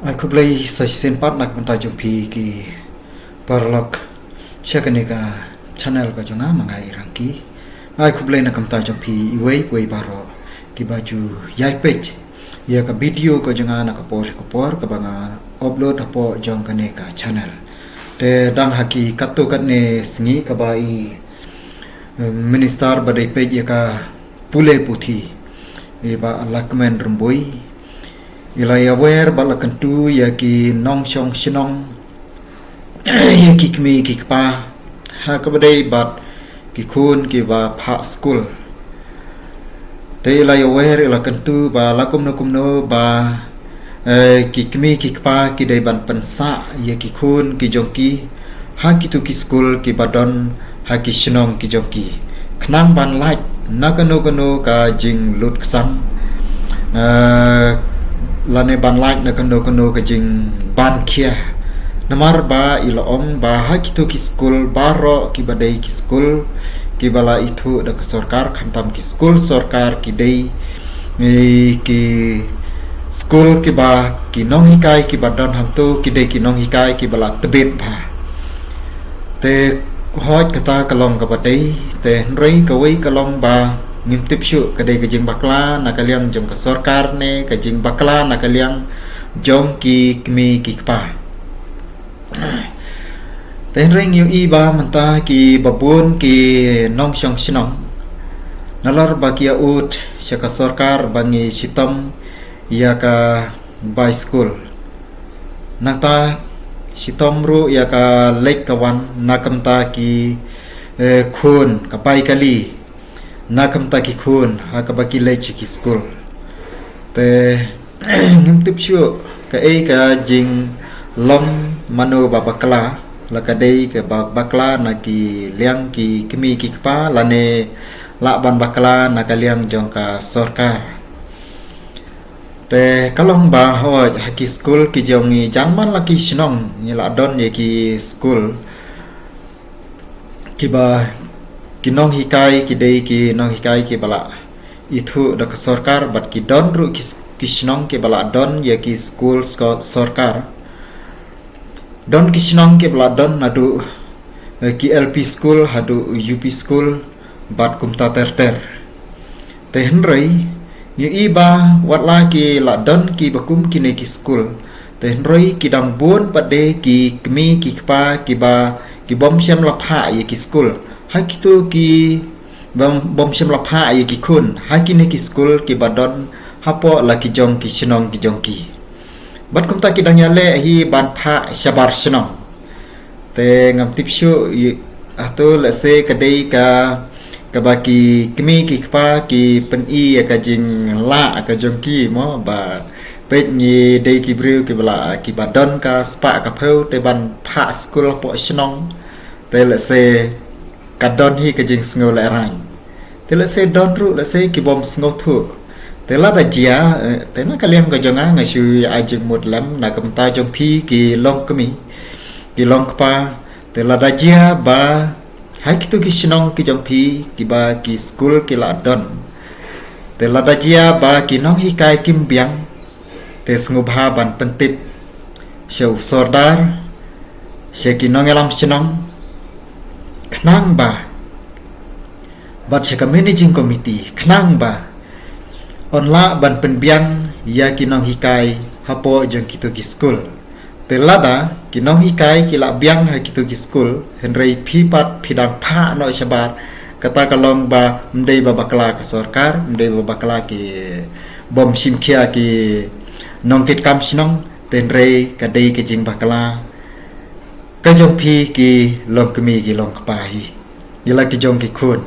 Aku beli sesempat nak minta jumpi ki parlok cakap ka channel ka jonga mangai rangki. Aku beli nak minta jumpi iway baro ki baju yai page ya ka video ka jonga nak kopor ka banga upload apo jong ka ne ka channel. Te dang haki katu kat ne singi ka bai minister badai page ya ka pule puthi ba lakmen rumboi ilai aware balakan tu ya ki nong shong shinong ya ki kmi ki kpa ha ka badai bat ki kun ki ba pha school te ilai aware ilakan tu ba lakum no ba ki kmi ki kpa ki dai ban pensa ya ki kun ki jongki ha ki tu ki school ki badon ha ki shinong ki jongki knang ban like nakano ka jing lut ksang lane ban like na kano ka jing ban kia namar ba ilaong ba ha kitu ki school baro ki badai ki school ki bala itu da sarkar khantam ki school sarkar ki dei ki school ki ba ki nong hikai ki badon hamtu ki dei ki nong hikai ki bala tebet ba te hoj kata kalong ka badai te rei ka wei kalong ba ngim tipshu kadai ka jing bakla nakaliang jong ka sarkar ne ka jing bakla nakaliang jong ki kmi ki kpa ten reng yu i ba manta ki babun ki nong shong shinong nalar ba ki ut shaka sarkar bangi sitam ya ka by school nata sitam ru ya ka lek kawan nakamta ki khun ka pai kali nakam taki khun ha ka baki le chi school te ngim tip shu ka ka jing long mano babakla la ka dei ka bakla na ki liang ki kmi ki kpa la ne la ban bakla na ka liang jong ka sarkar te kalong ba ho ha ki school ki jong ni janman la ki shinong ni la don ye ki school ki ba kinong hikai ki dei ki nong hikai ki bala itu da sarkar bat ki don ru ki shnong ki bala don ya ki school sarkar don ki shnong ki bala don nadu ki LP school hadu UP school bat kumta ter te henrei ni iba wat la ki la don ki bakum ki ne ki school te henrei ki dam bon pade ki kmi ki kpa ki ba ki bom shem la pha ye ki school hakitu ki bom shem la pha ye ki kun hakine ki school ki badon hapo la ki jong ki shinong ki jong ki bat kum ta ki danya le hi ban pha shabar shinong te ngam tip shu ato la se ka dei ka ba ki kmi ki kpa ki pen i ka jing la ka jong ki mo ba pet ni dei ki briu ki bala ki badon ka spa ka pheu te ban pha school po shinong te la se ka don hi ka jing sngo la rang te la se don ru la se ki bom sngo thu te la da jia te na kaliam ka jonga nga shu a jing mut lam na kam ta jong phi ki long kmi ki long pa te la da jia ba hai ki tu ki shinong ki jong phi ki ba ki school ki la don te la da jia ba ki nong hi kai kim biang te sngo bha ban pentip shau sordar she ki nong elam shinong knang ba bat shaka managing committee knang ba onla ban penbiang ya kinong hikai hapo jong kitu ki school telada kinong hikai kila biang ha kitu ki school henrei phipat phidang pha no shabar kata kalong ba mdei ba bakla ka sarkar mdei ba bakla ki bom simkhia ki nongkit kam shinong tenrei ka dei ke jing bakla ka jong phi ki long kmi ki long kpa hi yala ki jong ki khun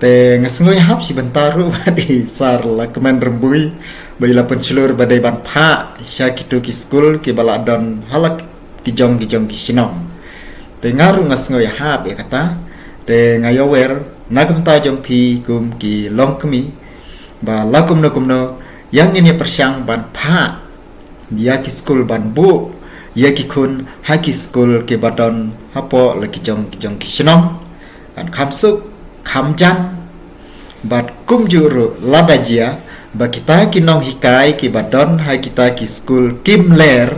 te ngasngoi hap si bentaru di sar la kemen rembui baila pencelur badai ban pha sya ki tu ki school ki bala don halak ki jong ki sinong te ngaru ngasngoi hap ya kata te ngayower nagam ta jong phi kum ki long kmi ba lakum no yang ini persyang ban pha ya ki school ban bu ya ki kun haki school ke badon hapo la ki jong ki sinong kan khamsuk khamjan bat kum juru ladajia ba kita ki nong hikai ki badon hai kita ki school kim ler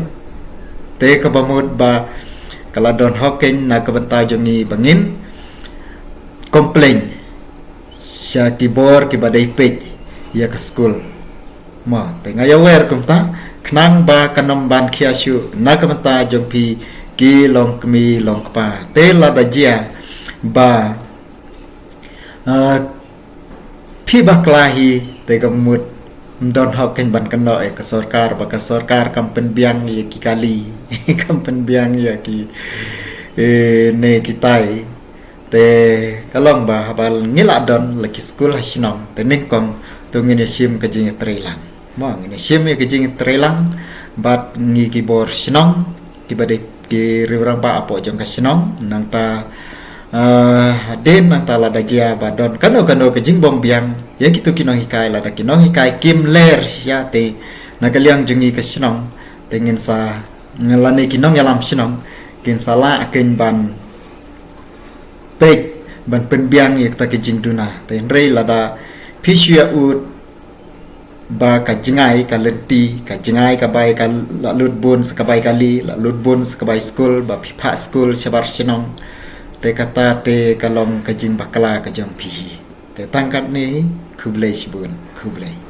te ka bamud ba kala don hoken na ka banta jongi bangin komplain sya ki bor ki badai pej ya ke school ma te ngaya wer kumta knang ba kanom ban khia shu na ka banta jong pi ki long kmi long pa te la da jia ba phi baklahi te kamut don hoken ban kano ke sarkar ba ka sarkar kampen biang ye ki kali kampen biang ye ki ne kitai te kalong ba habal ngila don laki school hasinong te ningkong tu ngine sim ka jing trelang mo ngine sim ye ka jing trelang bat ngi ki bor sinong ki bade ki riurang ba apo jong ka sinong nang ta den nang ta la dajia badon kano ke jing bom biang ya gitu kinong hikai la da kinong hikai kim ler sia te nagaliang jungi ka sinong tengin sa ngelane kinong yalam sinong kin sala akin ban pek ban penbiang yak ta ke jing duna ten rei la da pisia ut ba ka jingai ka lenti ka jingai ka bai ka la lut bun ka bai kali la lut bun ka bai school ba pipa school sabar sinong te kata te kalong ka jing bakala ka jong pi te tangkat ni kublai sibun kublai